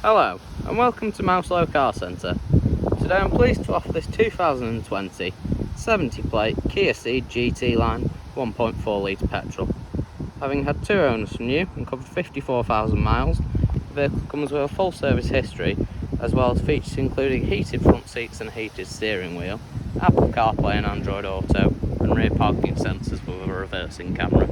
Hello and welcome to Mouselow Car Centre. Today I'm pleased to offer this 2020 70 plate Kia Ceed GT line 1.4 litre petrol. Having had 2 owners from new and covered 54,000 miles, the vehicle comes with a full service history as well as features including heated front seats and heated steering wheel, Apple CarPlay and Android Auto and rear parking sensors with a reversing camera.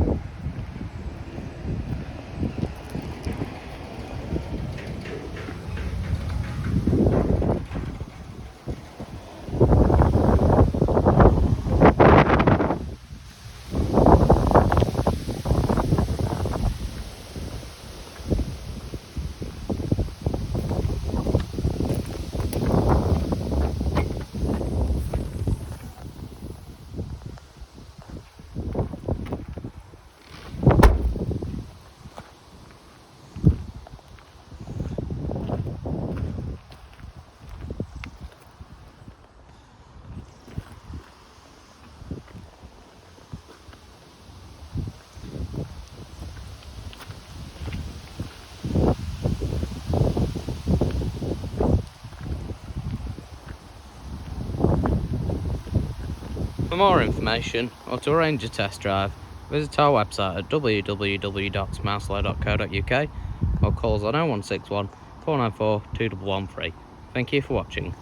For more information or to arrange a test drive, visit our website at www.mouselow.co.uk or call us on 0161 494 2113. Thank you for watching.